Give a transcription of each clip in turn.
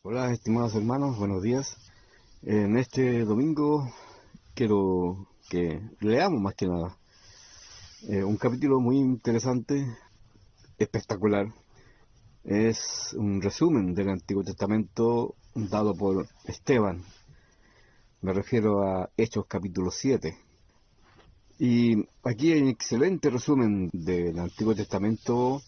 Hola, estimados hermanos, buenos días. En este domingo quiero que leamos más que nada un capítulo muy interesante, espectacular. Es un resumen del Antiguo Testamento dado por Esteban. Me refiero a Hechos capítulo 7. Y aquí hay un excelente resumen del Antiguo Testamento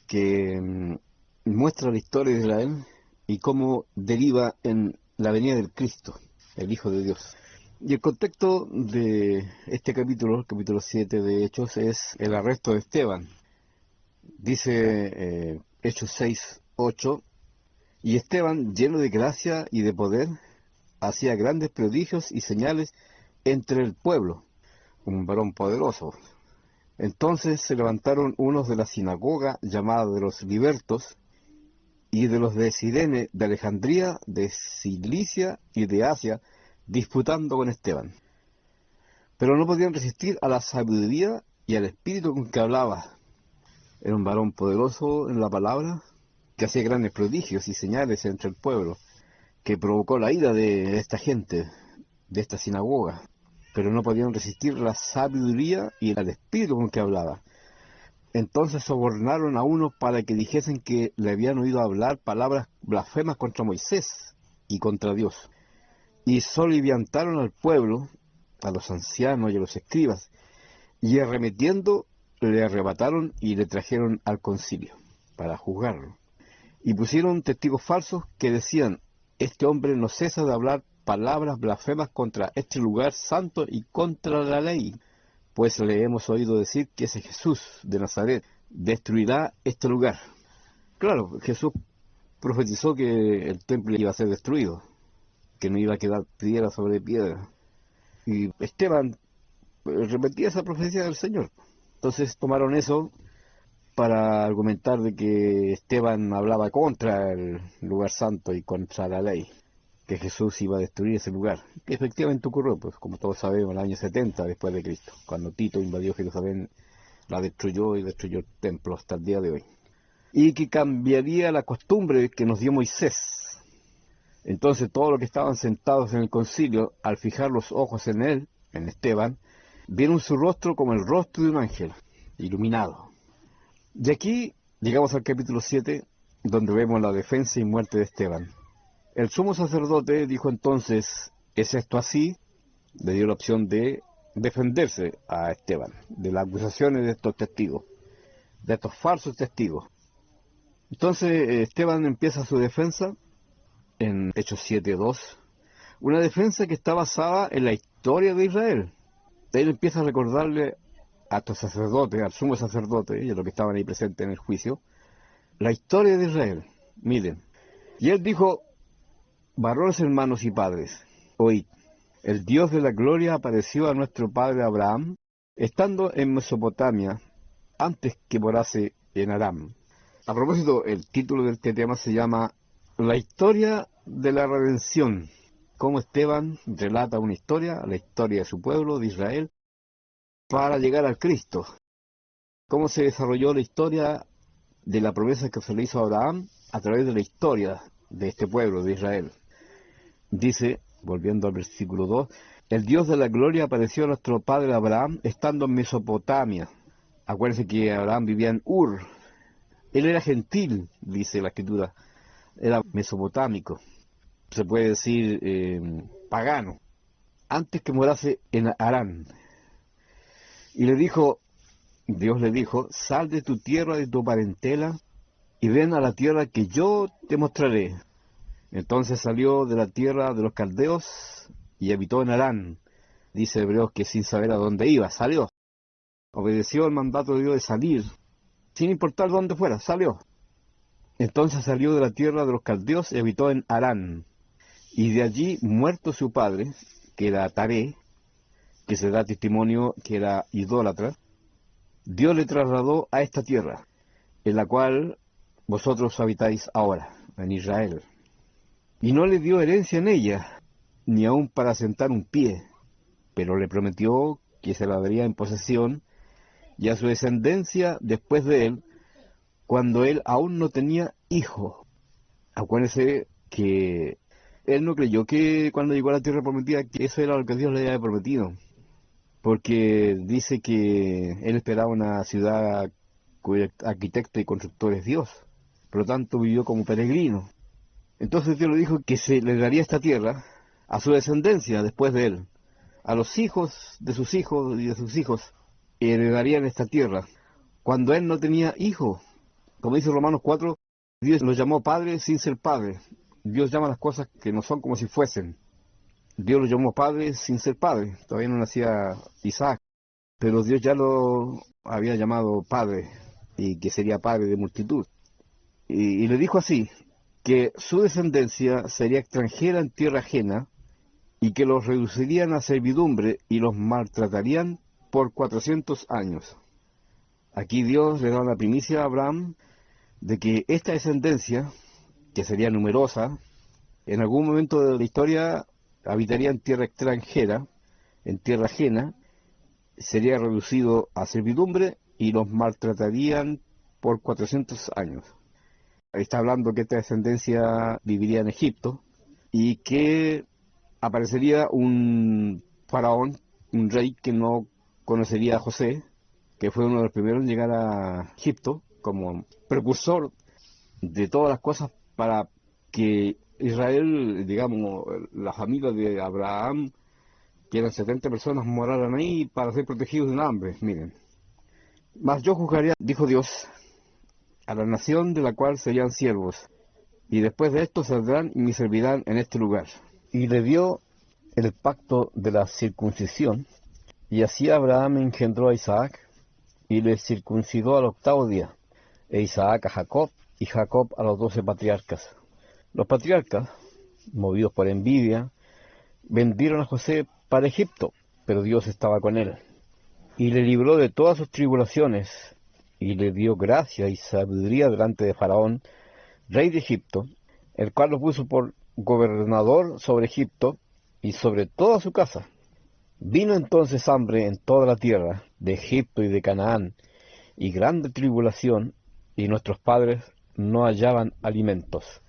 que muestra la historia de Israel y cómo deriva en la venida del Cristo, el Hijo de Dios. Y el contexto de este capítulo, el capítulo 7 de Hechos, es el arresto de Esteban. Dice Hechos 6:8, y Esteban, lleno de gracia y de poder, hacía grandes prodigios y señales entre el pueblo, un varón poderoso. Entonces se levantaron unos de la sinagoga llamada de los libertos, y de los de Cirene, de Alejandría, de Cilicia y de Asia, disputando con Esteban. Pero no podían resistir a la sabiduría y al espíritu con que hablaba. Era un varón poderoso en la palabra, que hacía grandes prodigios y señales entre el pueblo, que provocó la ira de esta gente, de esta sinagoga. Pero no podían resistir la sabiduría y al espíritu con que hablaba. Entonces sobornaron a unos para que dijesen que le habían oído hablar palabras blasfemas contra Moisés y contra Dios. Y soliviantaron al pueblo, a los ancianos y a los escribas, y arremetiendo le arrebataron y le trajeron al concilio para juzgarlo. Y pusieron testigos falsos que decían: este hombre no cesa de hablar palabras blasfemas contra este lugar santo y contra la ley. Pues le hemos oído decir que ese Jesús de Nazaret destruirá este lugar. Claro, Jesús profetizó que el templo iba a ser destruido, que no iba a quedar piedra sobre piedra. Y Esteban repetía esa profecía del Señor. Entonces tomaron eso para argumentar de que Esteban hablaba contra el lugar santo y contra la ley, que Jesús iba a destruir ese lugar, que efectivamente ocurrió, pues como todos sabemos, en el año 70 después de Cristo, cuando Tito invadió Jerusalén, la destruyó y destruyó el templo hasta el día de hoy. Y que cambiaría la costumbre que nos dio Moisés. Entonces todos los que estaban sentados en el concilio, al fijar los ojos en él, en Esteban, vieron su rostro como el rostro de un ángel, iluminado. Y aquí llegamos al capítulo 7, donde vemos la defensa y muerte de Esteban. El sumo sacerdote dijo entonces: ¿es esto así? Le dio la opción de defenderse a Esteban de las acusaciones de estos testigos, de estos falsos testigos. Entonces Esteban empieza su defensa en Hechos 7:2, una defensa que está basada en la historia de Israel. Él empieza a recordarle a estos sacerdotes, al sumo sacerdote y a los que estaban ahí presentes en el juicio, la historia de Israel. Miren, y él dijo: varones, hermanos y padres, oíd, el Dios de la gloria apareció a nuestro padre Abraham, estando en Mesopotamia, antes que morase en Aram. A propósito, el título de este tema se llama La historia de la redención. Cómo Esteban relata una historia, la historia de su pueblo, de Israel, para llegar al Cristo. Cómo se desarrolló la historia de la promesa que se le hizo a Abraham a través de la historia de este pueblo, de Israel. Dice, volviendo al versículo 2, el Dios de la gloria apareció a nuestro padre Abraham estando en Mesopotamia. Acuérdense que Abraham vivía en Ur. Él era gentil, dice la escritura, era mesopotámico, se puede decir pagano, antes que morase en Harán. Y le dijo, Dios le dijo: sal de tu tierra, de tu parentela, y ven a la tierra que yo te mostraré. Entonces salió de la tierra de los caldeos y habitó en Harán. Dice Hebreos que sin saber a dónde iba, salió. Obedeció el mandato de Dios de salir, sin importar dónde fuera, salió. Entonces salió de la tierra de los caldeos y habitó en Harán. Y de allí, muerto su padre, que era Taré, que se da testimonio que era idólatra, Dios le trasladó a esta tierra, en la cual vosotros habitáis ahora, en Israel. Y no le dio herencia en ella, ni aun para sentar un pie, pero le prometió que se la daría en posesión, y a su descendencia después de él, cuando él aún no tenía hijo. Acuérdense que él no creyó que cuando llegó a la tierra prometida que eso era lo que Dios le había prometido, porque dice que él esperaba una ciudad cuyo arquitecto y constructor es Dios, por lo tanto vivió como peregrino. Entonces Dios le dijo que se le daría esta tierra a su descendencia después de él, a los hijos de sus hijos y de sus hijos, y heredarían esta tierra. Cuando él no tenía hijos, como dice Romanos 4, Dios lo llamó padre sin ser padre. Dios llama las cosas que no son como si fuesen. Dios lo llamó padre sin ser padre. Todavía no nacía Isaac, pero Dios ya lo había llamado padre, y que sería padre de multitud. Y le dijo así, que su descendencia sería extranjera en tierra ajena, y que los reducirían a servidumbre y los maltratarían por 400 años. Aquí Dios le da una primicia a Abraham de que esta descendencia, que sería numerosa, en algún momento de la historia habitaría en tierra extranjera, en tierra ajena, sería reducido a servidumbre y los maltratarían por 400 años. Está hablando que esta descendencia viviría en Egipto y que aparecería un faraón, un rey que no conocería a José, que fue uno de los primeros en llegar a Egipto como precursor de todas las cosas para que Israel, digamos, la familia de Abraham, que eran 70 personas, moraran ahí para ser protegidos del hambre. Miren, mas yo juzgaría, dijo Dios, a la nación de la cual serían siervos, y después de esto saldrán y me servirán en este lugar. Y le dio el pacto de la circuncisión, y así Abraham engendró a Isaac, y le circuncidó al 8º día, e Isaac a Jacob, y Jacob a los 12 patriarcas. Los patriarcas, movidos por envidia, vendieron a José para Egipto, pero Dios estaba con él, y le libró de todas sus tribulaciones, y le dio gracia y sabiduría delante de Faraón, rey de Egipto, el cual lo puso por gobernador sobre Egipto y sobre toda su casa. Vino entonces hambre en toda la tierra, de Egipto y de Canaán, y grande tribulación, y nuestros padres no hallaban alimentos.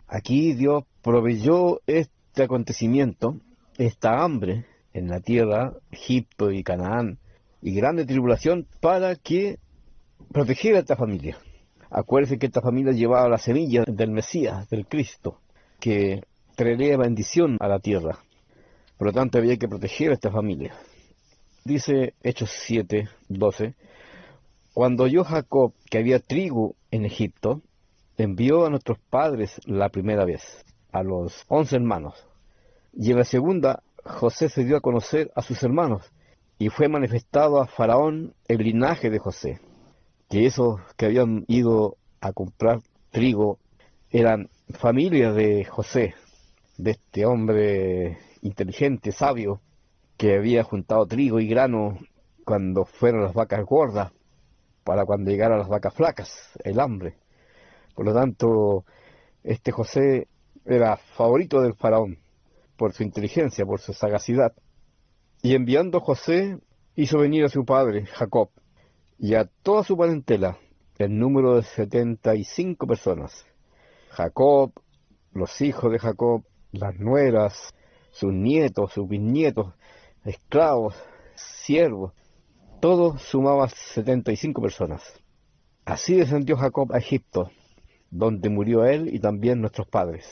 Aquí Dios proveyó este acontecimiento, esta hambre en la tierra, Egipto y Canaán, y grande tribulación para que protegiera a esta familia. Acuérdense que esta familia llevaba la semilla del Mesías, del Cristo, que traería bendición a la tierra. Por lo tanto, había que proteger a esta familia. Dice Hechos 7:12, cuando oyó Jacob que había trigo en Egipto, envió a nuestros padres la primera vez, a los 11 hermanos. Y en la segunda, José se dio a conocer a sus hermanos, y fue manifestado a Faraón el linaje de José, que esos que habían ido a comprar trigo eran familia de José, de este hombre inteligente, sabio, que había juntado trigo y grano cuando fueron las vacas gordas, para cuando llegaran las vacas flacas, el hambre. Por lo tanto, este José era favorito del faraón, por su inteligencia, por su sagacidad. Y enviando José, hizo venir a su padre, Jacob, y a toda su parentela, el número de 75 personas. Jacob, los hijos de Jacob, las nueras, sus nietos, sus bisnietos, esclavos, siervos, todo sumaba 75 personas. Así descendió Jacob a Egipto, donde murió él y también nuestros padres,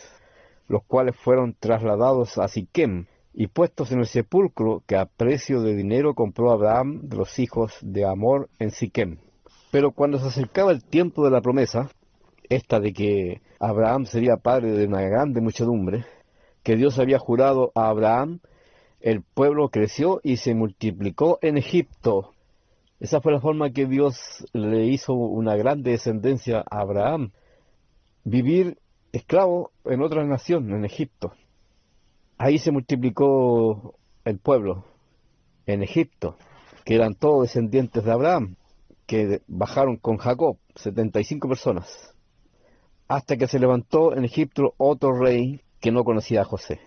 los cuales fueron trasladados a Siquem y puestos en el sepulcro que a precio de dinero compró Abraham de los hijos de Hamor en Siquem. Pero cuando se acercaba el tiempo de la promesa, esta de que Abraham sería padre de una grande muchedumbre, que Dios había jurado a Abraham, el pueblo creció y se multiplicó en Egipto. Esa fue la forma que Dios le hizo una grande descendencia a Abraham, vivir esclavo en otra nación, en Egipto. Ahí se multiplicó el pueblo, en Egipto, que eran todos descendientes de Abraham, que bajaron con Jacob, 75 personas, hasta que se levantó en Egipto otro rey que no conocía a José.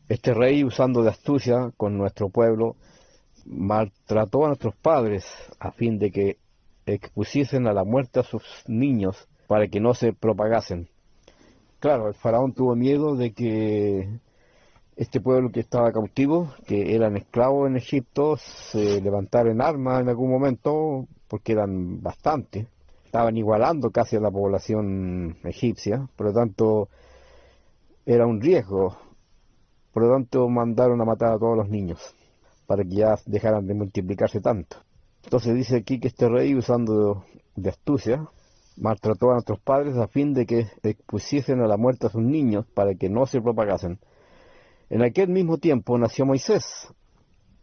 Este rey, usando de astucia con nuestro pueblo, maltrató a nuestros padres a fin de que expusiesen a la muerte a sus niños para que no se propagasen. Claro, el faraón tuvo miedo de que este pueblo que estaba cautivo, que eran esclavos en Egipto, se levantara en armas en algún momento, porque eran bastantes. Estaban igualando casi a la población egipcia, por lo tanto era un riesgo. Por lo tanto mandaron a matar a todos los niños, para que ya dejaran de multiplicarse tanto. Entonces dice aquí que este rey, usando de astucia, maltrató a nuestros padres a fin de que expusiesen a la muerte a sus niños para que no se propagasen. En aquel mismo tiempo nació Moisés,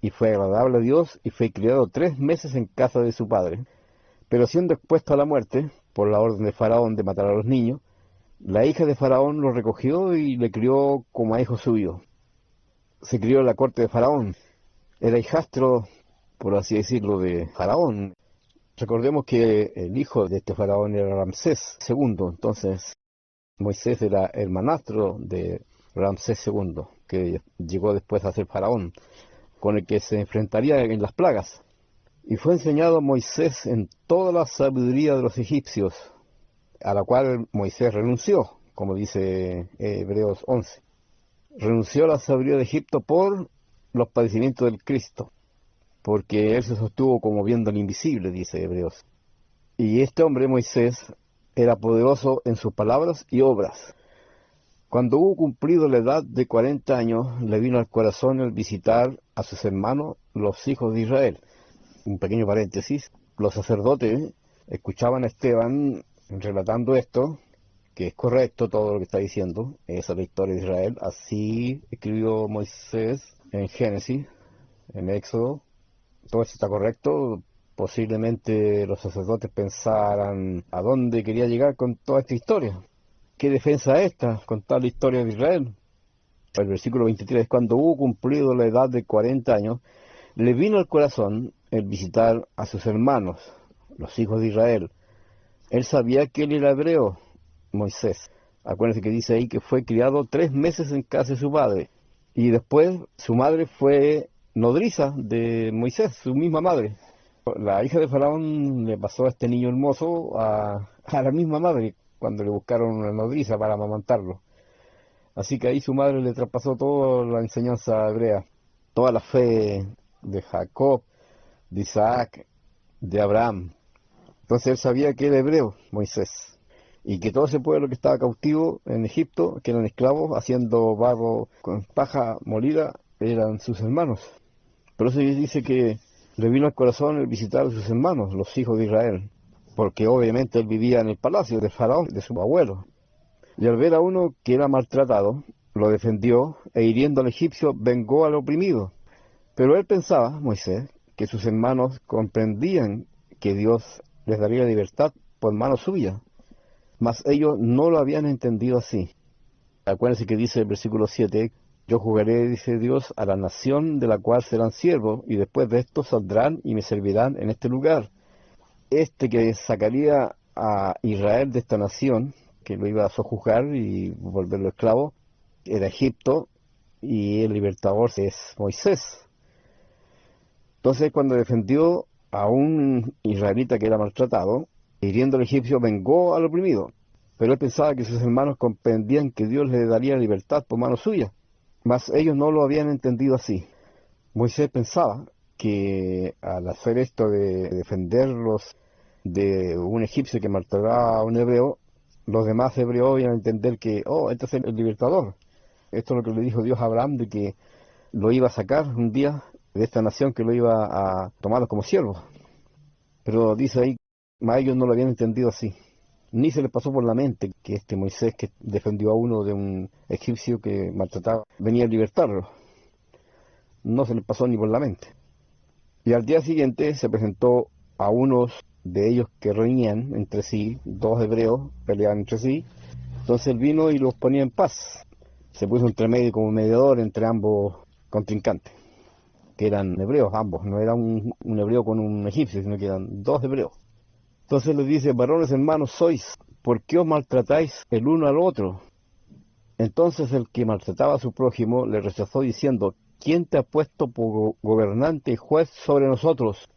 y fue agradable a Dios, y fue criado 3 meses en casa de su padre. Pero siendo expuesto a la muerte, por la orden de Faraón de matar a los niños, la hija de Faraón lo recogió y le crió como a hijo suyo. Se crió en la corte de Faraón. Era hijastro, por así decirlo, de Faraón. Recordemos que el hijo de este faraón era Ramsés II, entonces Moisés era hermanastro de Ramsés II, que llegó después a ser faraón, con el que se enfrentaría en las plagas. Y fue enseñado a Moisés en toda la sabiduría de los egipcios, a la cual Moisés renunció, como dice Hebreos 11. Renunció a la sabiduría de Egipto por los padecimientos del Cristo, porque él se sostuvo como viendo lo invisible, dice Hebreos. Y este hombre, Moisés, era poderoso en sus palabras y obras. Cuando hubo cumplido la edad de 40 años, le vino al corazón el visitar a sus hermanos, los hijos de Israel. Un pequeño paréntesis, los sacerdotes escuchaban a Esteban relatando esto, que es correcto todo lo que está diciendo, esa es la historia de Israel, así escribió Moisés en Génesis, en Éxodo, todo esto está correcto. Posiblemente los sacerdotes pensaran a dónde quería llegar con toda esta historia. ¿Qué defensa es esta? Contar la historia de Israel. El versículo 23, cuando hubo cumplido la edad de 40 años, le vino al corazón el visitar a sus hermanos, los hijos de Israel. Él sabía que él era hebreo, Moisés. Acuérdense que dice ahí que fue criado 3 meses en casa de su padre. Y después su madre fue nodriza de Moisés, su misma madre. La hija de Faraón le pasó a este niño hermoso a la misma madre cuando le buscaron una nodriza para amamantarlo. Así que ahí su madre le traspasó toda la enseñanza hebrea, toda la fe de Jacob, de Isaac, de Abraham. Entonces él sabía que era hebreo, Moisés, y que todo ese pueblo que estaba cautivo en Egipto, que eran esclavos, haciendo barro con paja molida, eran sus hermanos. Por eso dice que le vino al corazón el visitar a sus hermanos, los hijos de Israel, porque obviamente él vivía en el palacio del faraón, de su abuelo. Y al ver a uno que era maltratado, lo defendió, e hiriendo al egipcio, vengó al oprimido. Pero él pensaba, Moisés, que sus hermanos comprendían que Dios les daría libertad por mano suya, mas ellos no lo habían entendido así. Acuérdense que dice el versículo 7, yo jugaré, dice Dios, a la nación de la cual serán siervos, y después de esto saldrán y me servirán en este lugar. Este que sacaría a Israel de esta nación, que lo iba a sojuzgar y volverlo esclavo, era Egipto, y el libertador es Moisés. Entonces, cuando defendió a un israelita que era maltratado, hiriendo al egipcio, vengó al oprimido. Pero él pensaba que sus hermanos comprendían que Dios le daría libertad por mano suya, mas ellos no lo habían entendido así. Moisés pensaba que al hacer esto de defenderlos de un egipcio que maltrataba a un hebreo, los demás hebreos iban a entender que, oh, este es el libertador. Esto es lo que le dijo Dios a Abraham, de que lo iba a sacar un día de esta nación, que lo iba a tomarlos como siervos. Pero dice ahí, más ellos no lo habían entendido así. Ni se les pasó por la mente que este Moisés, que defendió a uno de un egipcio que maltrataba, venía a libertarlo. No se les pasó ni por la mente. Y al día siguiente se presentó a unos de ellos que reñían entre sí, dos hebreos peleaban entre sí. Entonces él vino y los ponía en paz. Se puso entre medio como mediador entre ambos contrincantes, que eran hebreos ambos, no era un hebreo con un egipcio, sino que eran dos hebreos. Entonces les dice, varones hermanos sois, ¿por qué os maltratáis el uno al otro? Entonces el que maltrataba a su prójimo le rechazó diciendo, ¿quién te ha puesto por gobernante y juez sobre nosotros?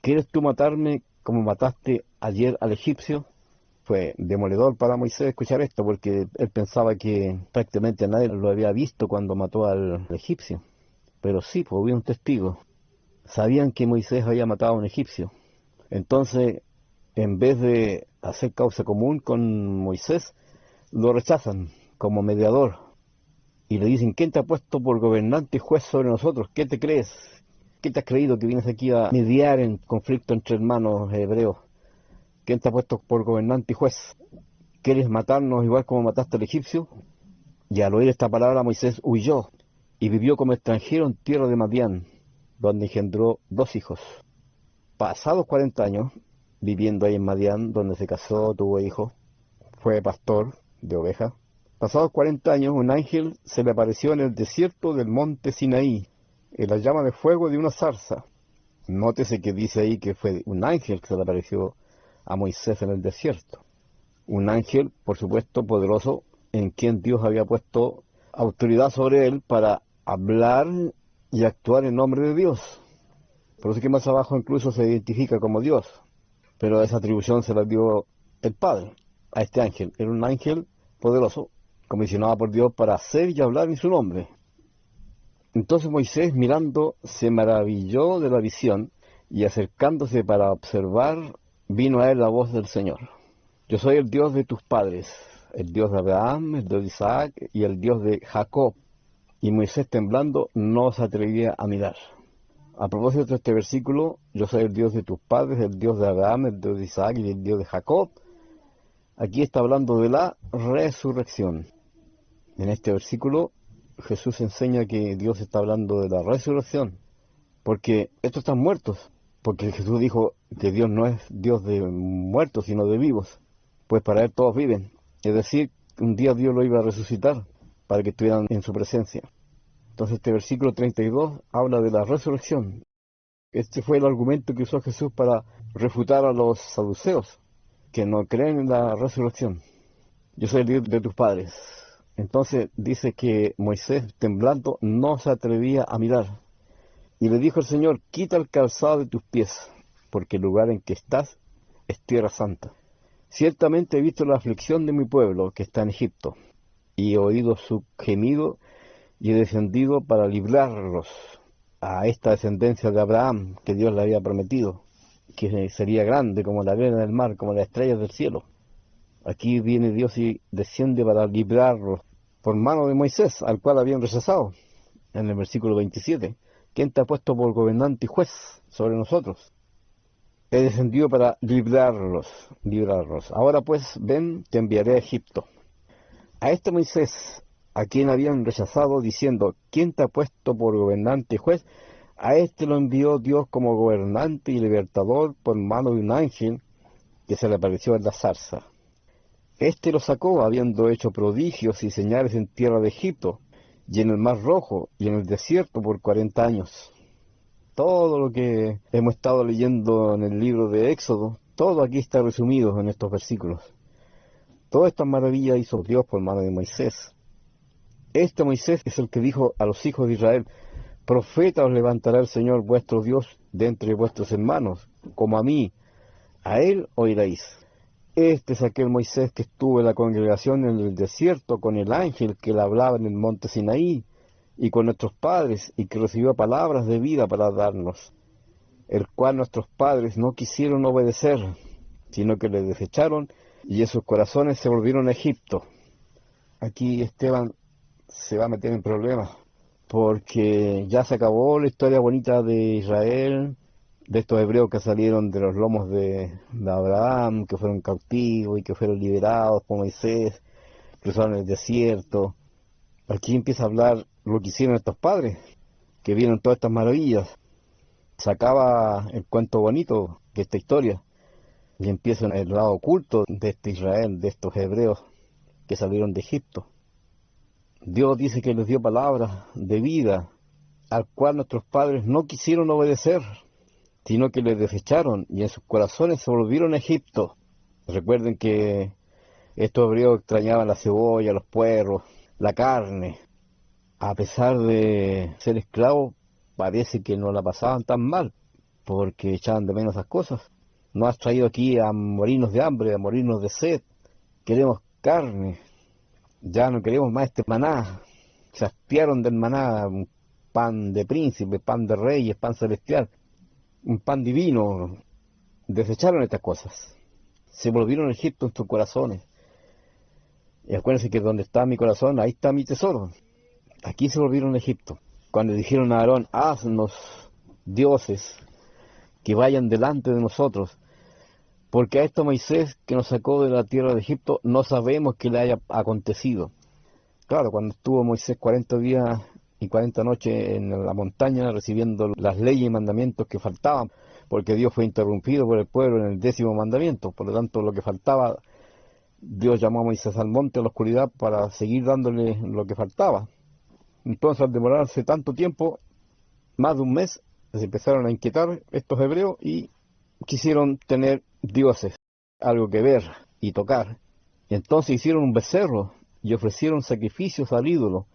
¿Quieres tú matarme como mataste ayer al egipcio? Fue demoledor para Moisés escuchar esto, porque él pensaba que prácticamente nadie lo había visto cuando mató al egipcio. Pero sí, pues hubo un testigo. Sabían que Moisés había matado a un egipcio. Entonces, en vez de hacer causa común con Moisés, lo rechazan como mediador. Y le dicen: ¿quién te ha puesto por gobernante y juez sobre nosotros? ¿Qué te crees? ¿Qué te has creído que vienes aquí a mediar en conflicto entre hermanos hebreos? ¿Quién te ha puesto por gobernante y juez? ¿Quieres matarnos igual como mataste al egipcio? Y al oír esta palabra, Moisés huyó y vivió como extranjero en tierra de Madián, donde engendró 2 hijos. Pasados 40 años, viviendo ahí en Madián, donde se casó, tuvo hijos, fue pastor de ovejas. Pasados 40 años, un ángel se le apareció en el desierto del monte Sinaí, en la llama de fuego de una zarza. Nótese que dice ahí que fue un ángel que se le apareció a Moisés en el desierto. Un ángel, por supuesto, poderoso, en quien Dios había puesto autoridad sobre él para hablar y actuar en nombre de Dios. Por eso que más abajo incluso se identifica como Dios. Pero esa atribución se la dio el Padre a este ángel. Era un ángel poderoso, comisionado por Dios para hacer y hablar en su nombre. Entonces Moisés, mirando, se maravilló de la visión, y acercándose para observar, vino a él la voz del Señor. Yo soy el Dios de tus padres, el Dios de Abraham, el Dios de Isaac y el Dios de Jacob. Y Moisés, temblando, no se atrevía a mirar. A propósito de este versículo, yo soy el Dios de tus padres, el Dios de Abraham, el Dios de Isaac y el Dios de Jacob. Aquí está hablando de la resurrección. En este versículo, Jesús enseña que Dios está hablando de la resurrección, porque estos están muertos, porque Jesús dijo que Dios no es Dios de muertos, sino de vivos, pues para Él todos viven. Es decir, un día Dios lo iba a resucitar para que estuvieran en su presencia. Entonces este versículo 32 habla de la resurrección. Este fue el argumento que usó Jesús para refutar a los saduceos, que no creen en la resurrección. Yo soy el Dios de tus padres. Entonces dice que Moisés, temblando, no se atrevía a mirar. Y le dijo el Señor: quita el calzado de tus pies, porque el lugar en que estás es tierra santa. Ciertamente he visto la aflicción de mi pueblo que está en Egipto, y he oído su gemido, y he descendido para librarlos a esta descendencia de Abraham que Dios le había prometido, que sería grande como la arena del mar, como las estrellas del cielo. Aquí viene Dios y desciende para librarlos por mano de Moisés, al cual habían rechazado. En el versículo 27, ¿quién te ha puesto por gobernante y juez sobre nosotros? He descendido para librarlos. Ahora pues, ven, te enviaré a Egipto. A este Moisés, a quien habían rechazado, diciendo: ¿quién te ha puesto por gobernante y juez? A este lo envió Dios como gobernante y libertador por mano de un ángel que se le apareció en la zarza. Este lo sacó, habiendo hecho prodigios y señales en tierra de Egipto, y en el Mar Rojo, y en el desierto por 40 años. Todo lo que hemos estado leyendo en el libro de Éxodo, todo aquí está resumido en estos versículos. Todas estas maravillas hizo Dios por mano de Moisés. Este Moisés es el que dijo a los hijos de Israel: profeta os levantará el Señor vuestro Dios de entre vuestros hermanos, como a mí, a él oiréis. Este es aquel Moisés que estuvo en la congregación en el desierto con el ángel que le hablaba en el monte Sinaí, y con nuestros padres, y que recibió palabras de vida para darnos, el cual nuestros padres no quisieron obedecer, sino que le desecharon, y en sus corazones se volvieron a Egipto. Aquí Esteban se va a meter en problemas, porque ya se acabó la historia bonita de Israel, de estos hebreos que salieron de los lomos de Abraham, que fueron cautivos y que fueron liberados por Moisés, cruzaron el desierto. Aquí empieza a hablar lo que hicieron estos padres, que vieron todas estas maravillas. Se acaba el cuento bonito de esta historia y empieza el lado oculto de este Israel, de estos hebreos que salieron de Egipto. Dios dice que les dio palabras de vida, al cual nuestros padres no quisieron obedecer, sino que les desecharon, y en sus corazones se volvieron a Egipto. Recuerden que estos hebreos extrañaban la cebolla, los puerros, la carne. A pesar de ser esclavos, parece que no la pasaban tan mal, porque echaban de menos esas cosas. nos has traído aquí a morirnos de hambre, a morirnos de sed. Queremos carne, ya no queremos más este maná. Se hastiaron del maná, un pan de príncipes, pan de reyes, pan celestial, un pan divino. Desecharon estas cosas. Se volvieron a Egipto en sus corazones. Y acuérdense que donde está mi corazón, ahí está mi tesoro. Aquí se volvieron a Egipto. Cuando dijeron a Aarón, haznos dioses que vayan delante de nosotros, porque a esto Moisés que nos sacó de la tierra de Egipto no sabemos qué le haya acontecido. Claro, cuando estuvo Moisés 40 días y 40 noches en la montaña recibiendo las leyes y mandamientos que faltaban, porque Dios fue interrumpido por el pueblo en el 10º mandamiento, por lo tanto lo que faltaba, Dios llamó a Moisés al monte, a la oscuridad, para seguir dándole lo que faltaba. Entonces, al demorarse tanto tiempo, más de un mes, se empezaron a inquietar estos hebreos y quisieron tener dioses, algo que ver y tocar. Y entonces hicieron un becerro y ofrecieron sacrificios al ídolo,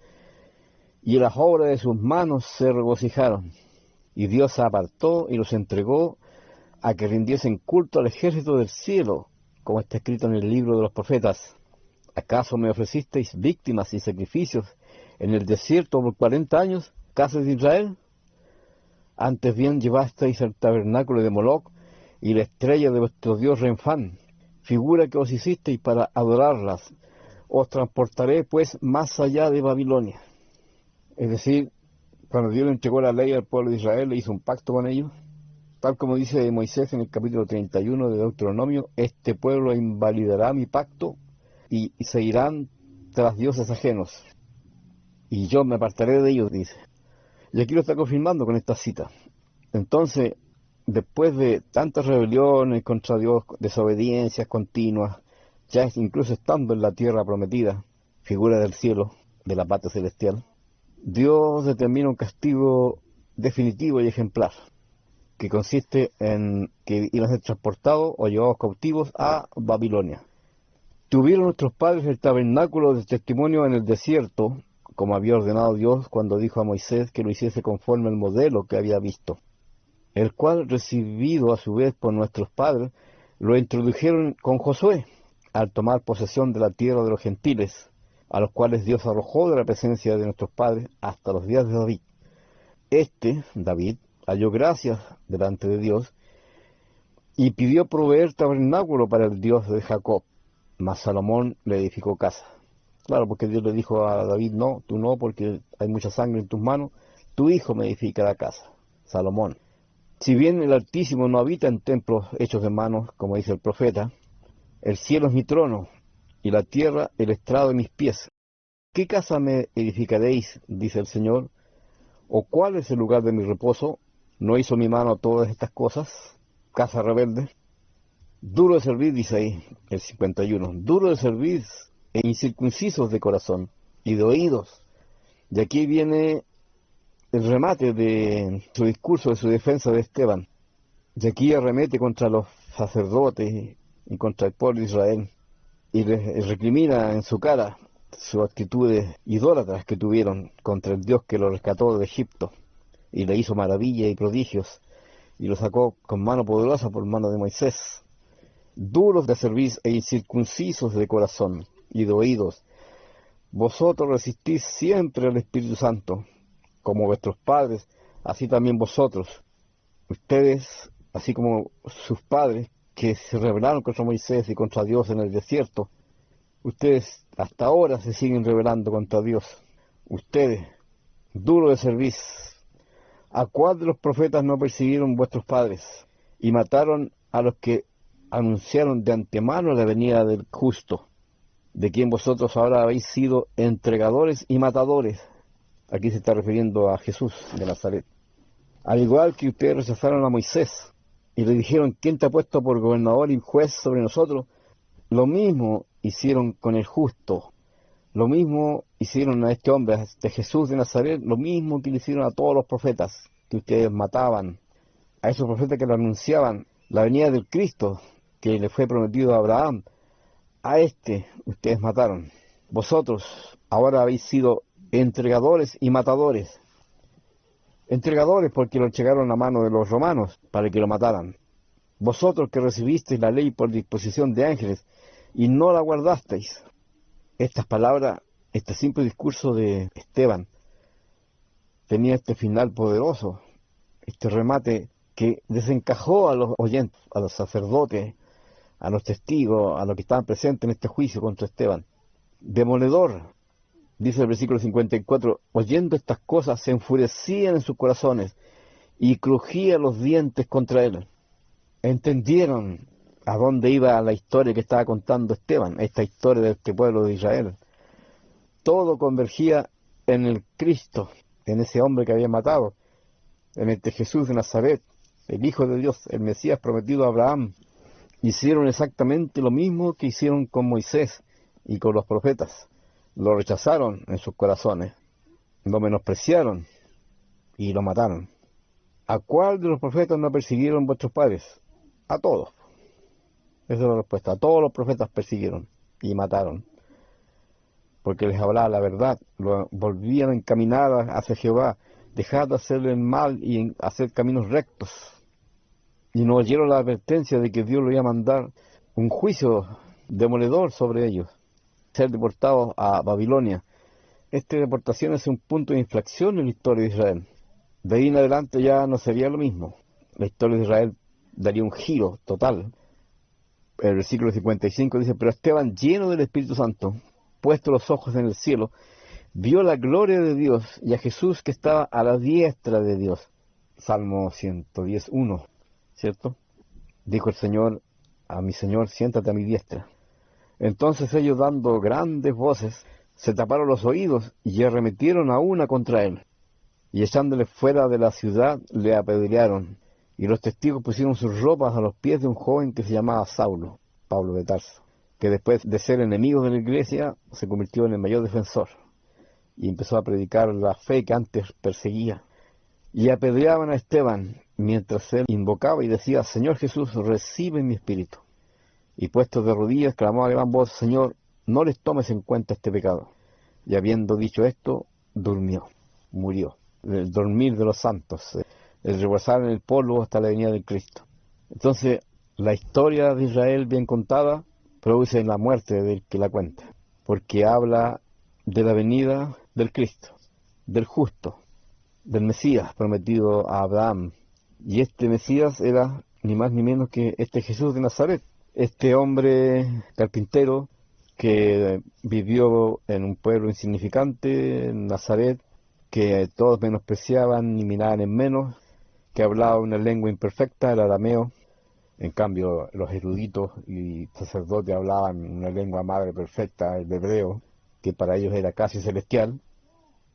y en las obras de sus manos se regocijaron. Y Dios se apartó y los entregó a que rindiesen culto al ejército del cielo, como está escrito en el libro de los profetas. ¿Acaso me ofrecisteis víctimas y sacrificios en el desierto por 40 años, casas de Israel? Antes bien llevasteis el tabernáculo de Moloc y la estrella de vuestro dios Renfán, figura que os hicisteis para adorarlas. Os transportaré pues más allá de Babilonia. Es decir, cuando Dios le entregó la ley al pueblo de Israel, le hizo un pacto con ellos, tal como dice Moisés en el capítulo 31 de Deuteronomio, este pueblo invalidará mi pacto y se irán tras dioses ajenos, y yo me apartaré de ellos, dice. Y aquí lo está confirmando con esta cita. Entonces, después de tantas rebeliones contra Dios, desobediencias continuas, ya incluso estando en la tierra prometida, figura del cielo, de la patria celestial, Dios determina un castigo definitivo y ejemplar, que consiste en que iban a ser transportados o llevados cautivos a Babilonia. Tuvieron nuestros padres el tabernáculo de testimonio en el desierto, como había ordenado Dios cuando dijo a Moisés que lo hiciese conforme al modelo que había visto, el cual, recibido a su vez por nuestros padres, lo introdujeron con Josué, al tomar posesión de la tierra de los gentiles, a los cuales Dios arrojó de la presencia de nuestros padres hasta los días de David. David, halló gracia delante de Dios y pidió proveer tabernáculo para el Dios de Jacob, mas Salomón le edificó casa. Claro, porque Dios le dijo a David, no, tú no, porque hay mucha sangre en tus manos, tu hijo me edificará casa, Salomón. Si bien el Altísimo no habita en templos hechos de manos, como dice el profeta, el cielo es mi trono y la tierra el estrado de mis pies. ¿Qué casa me edificaréis? Dice el Señor. ¿O cuál es el lugar de mi reposo? ¿No hizo mi mano todas estas cosas? Casa rebelde. Duro de servir, dice ahí el 51. Duro de servir e incircuncisos de corazón y de oídos. De aquí viene el remate de su discurso, de su defensa de Esteban. De aquí arremete contra los sacerdotes y contra el pueblo de Israel, y les recrimina en su cara sus actitudes idólatras que tuvieron contra el Dios que lo rescató de Egipto, y le hizo maravillas y prodigios, y lo sacó con mano poderosa por mano de Moisés. Duros de cerviz e incircuncisos de corazón y de oídos, vosotros resistís siempre al Espíritu Santo, como vuestros padres, así también vosotros. Ustedes, así como sus padres, que se rebelaron contra Moisés y contra Dios en el desierto, ustedes hasta ahora se siguen rebelando contra Dios. Ustedes, duro de cerviz, ¿a cuál de los profetas no persiguieron vuestros padres y mataron a los que anunciaron de antemano la venida del justo, de quien vosotros ahora habéis sido entregadores y matadores? Aquí se está refiriendo a Jesús de Nazaret. Al igual que ustedes rechazaron a Moisés y le dijeron, ¿quién te ha puesto por gobernador y juez sobre nosotros? Lo mismo hicieron con el justo, lo mismo hicieron a este hombre, a este Jesús de Nazaret, lo mismo que le hicieron a todos los profetas que ustedes mataban, a esos profetas que le anunciaban la venida del Cristo que le fue prometido a Abraham. A este ustedes mataron. Vosotros ahora habéis sido entregadores y matadores. Entregadores porque lo entregaron a mano de los romanos para que lo mataran. vosotros que recibisteis la ley por disposición de ángeles y no la guardasteis. Estas palabras, este simple discurso de Esteban, tenía este final poderoso, este remate que desencajó a los oyentes, a los sacerdotes, a los testigos, a los que estaban presentes en este juicio contra Esteban. Demoledor, dice el versículo 54, oyendo estas cosas se enfurecían en sus corazones y crujían los dientes contra él. Entendieron a dónde iba la historia que estaba contando Esteban, esta historia de este pueblo de Israel. Todo convergía en el Cristo, en ese hombre que había matado, en este Jesús de Nazaret, el Hijo de Dios, el Mesías prometido a Abraham. Hicieron exactamente lo mismo que hicieron con Moisés y con los profetas. Lo rechazaron en sus corazones, lo menospreciaron y lo mataron. ¿A cuál de los profetas no persiguieron vuestros padres? A todos. Esa es la respuesta. A todos los profetas persiguieron y mataron, porque les hablaba la verdad, lo volvían encaminadas hacia Jehová, dejad de hacerle el mal y hacer caminos rectos. Y no oyeron la advertencia de que Dios lo iba a mandar un juicio demoledor sobre ellos, ser deportados a Babilonia. Esta deportación es un punto de inflexión en la historia de Israel. De ahí en adelante ya no sería lo mismo. La historia de Israel daría un giro total. El versículo 55 dice, pero Esteban, lleno del Espíritu Santo, puesto los ojos en el cielo, vio la gloria de Dios y a Jesús que estaba a la diestra de Dios. Salmo 110:1, ¿cierto? Dijo el Señor a mi Señor, siéntate a mi diestra. Entonces ellos, dando grandes voces, se taparon los oídos y arremetieron a una contra él. Y echándole fuera de la ciudad, le apedrearon. Y los testigos pusieron sus ropas a los pies de un joven que se llamaba Saulo, Pablo de Tarso, que después de ser enemigo de la iglesia, se convirtió en el mayor defensor. Y empezó a predicar la fe que antes perseguía. Y apedreaban a Esteban, mientras él invocaba y decía, Señor Jesús, recibe mi espíritu. Y puesto de rodillas, clamó a gran voz, Señor, no les tomes en cuenta este pecado. Y habiendo dicho esto, durmió, murió. El dormir de los santos, el reposar en el polvo hasta la venida del Cristo. Entonces, la historia de Israel bien contada produce la muerte del que la cuenta, porque habla de la venida del Cristo, del justo, del Mesías prometido a Abraham. Y este Mesías era ni más ni menos que este Jesús de Nazaret, este hombre carpintero que vivió en un pueblo insignificante, en Nazaret, que todos menospreciaban y miraban en menos, que hablaba una lengua imperfecta, el arameo. En cambio, los eruditos y sacerdotes hablaban una lengua madre perfecta, el hebreo, que para ellos era casi celestial.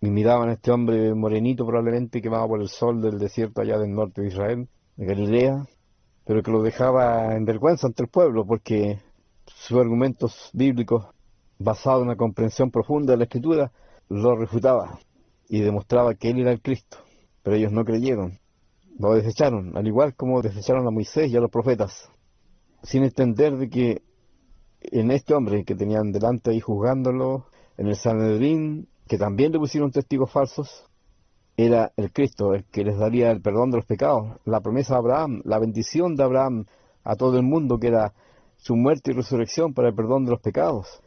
Y miraban a este hombre morenito probablemente que va por el sol del desierto allá del norte de Israel, de Galilea, pero que lo dejaba en vergüenza ante el pueblo porque sus argumentos bíblicos, basados en una comprensión profunda de la Escritura, lo refutaba y demostraba que él era el Cristo. Pero ellos no creyeron, lo desecharon, al igual como desecharon a Moisés y a los profetas, sin entender de que en este hombre que tenían delante ahí juzgándolo, en el Sanedrín, que también le pusieron testigos falsos, era el Cristo, el que les daría el perdón de los pecados, la promesa de Abraham, la bendición de Abraham a todo el mundo, que era su muerte y resurrección para el perdón de los pecados,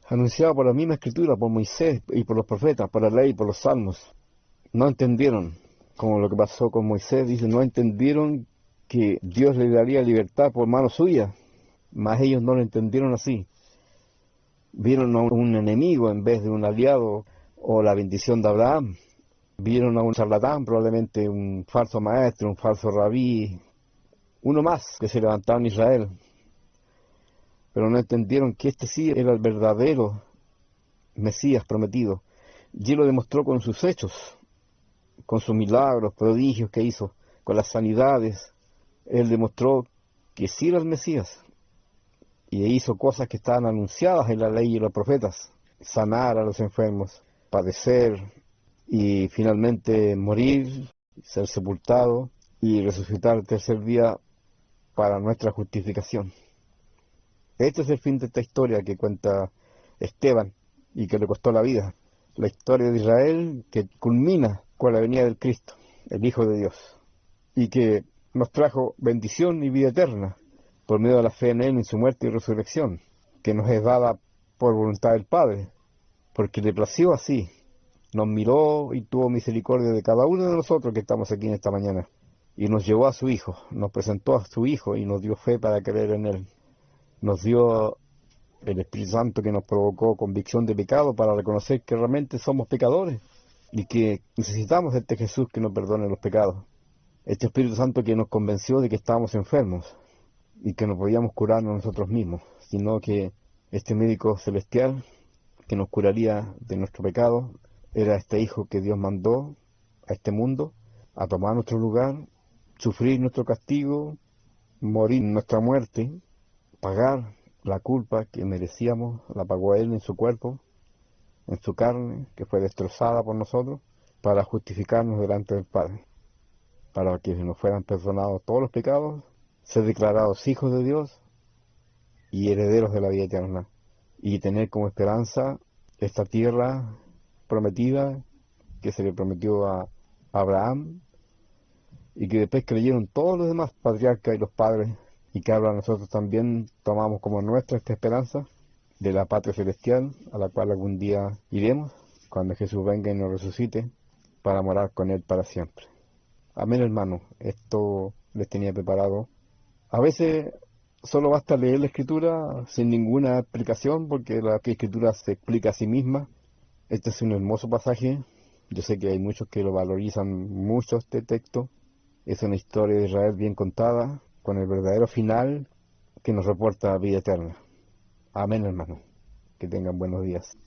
anunciado por la misma Escritura, por Moisés y por los profetas, por la ley y por los salmos. No entendieron, como lo que pasó con Moisés, dice, no entendieron que Dios le daría libertad por mano suya, mas ellos no lo entendieron así. Vieron a un enemigo en vez de un aliado o la bendición de Abraham. Vieron a un charlatán, probablemente un falso maestro, un falso rabí, uno más que se levantaba en Israel. Pero no entendieron que este sí era el verdadero Mesías prometido. Y él lo demostró con sus hechos, con sus milagros, prodigios que hizo, con las sanidades. Él demostró que sí era el Mesías. Y hizo cosas que estaban anunciadas en la ley y los profetas. Sanar a los enfermos, padecer y finalmente morir, ser sepultado y resucitar el tercer día para nuestra justificación. Este es el fin de esta historia que cuenta Esteban y que le costó la vida. La historia de Israel que culmina con la venida del Cristo, el Hijo de Dios, y que nos trajo bendición y vida eterna por medio de la fe en Él, en su muerte y resurrección, que nos es dada por voluntad del Padre, porque le plació así. Nos miró y tuvo misericordia de cada uno de nosotros que estamos aquí en esta mañana. Y nos llevó a su Hijo, nos presentó a su Hijo y nos dio fe para creer en Él. Nos dio el Espíritu Santo que nos provocó convicción de pecado para reconocer que realmente somos pecadores y que necesitamos de este Jesús que nos perdone los pecados. Este Espíritu Santo que nos convenció de que estábamos enfermos y que no podíamos curarnos nosotros mismos, sino que este médico celestial que nos curaría de nuestro pecado era este Hijo que Dios mandó a este mundo a tomar nuestro lugar, sufrir nuestro castigo, morir nuestra muerte, pagar la culpa que merecíamos, la pagó Él en su cuerpo, en su carne, que fue destrozada por nosotros, para justificarnos delante del Padre, para que nos fueran perdonados todos los pecados, ser declarados hijos de Dios y herederos de la vida eterna, y tener como esperanza esta tierra prometida que se le prometió a Abraham, y que después creyeron todos los demás patriarcas y los padres, y que ahora nosotros también tomamos como nuestra esta esperanza de la patria celestial, a la cual algún día iremos, cuando Jesús venga y nos resucite, para morar con Él para siempre. Amén, hermano. Esto les tenía preparado. A veces solo basta leer la Escritura sin ninguna explicación, porque la Escritura se explica a sí misma. Este es un hermoso pasaje. Yo sé que hay muchos que lo valorizan mucho este texto. Es una historia de Israel bien contada, con el verdadero final que nos reporta vida eterna. Amén, hermano. Que tengan buenos días.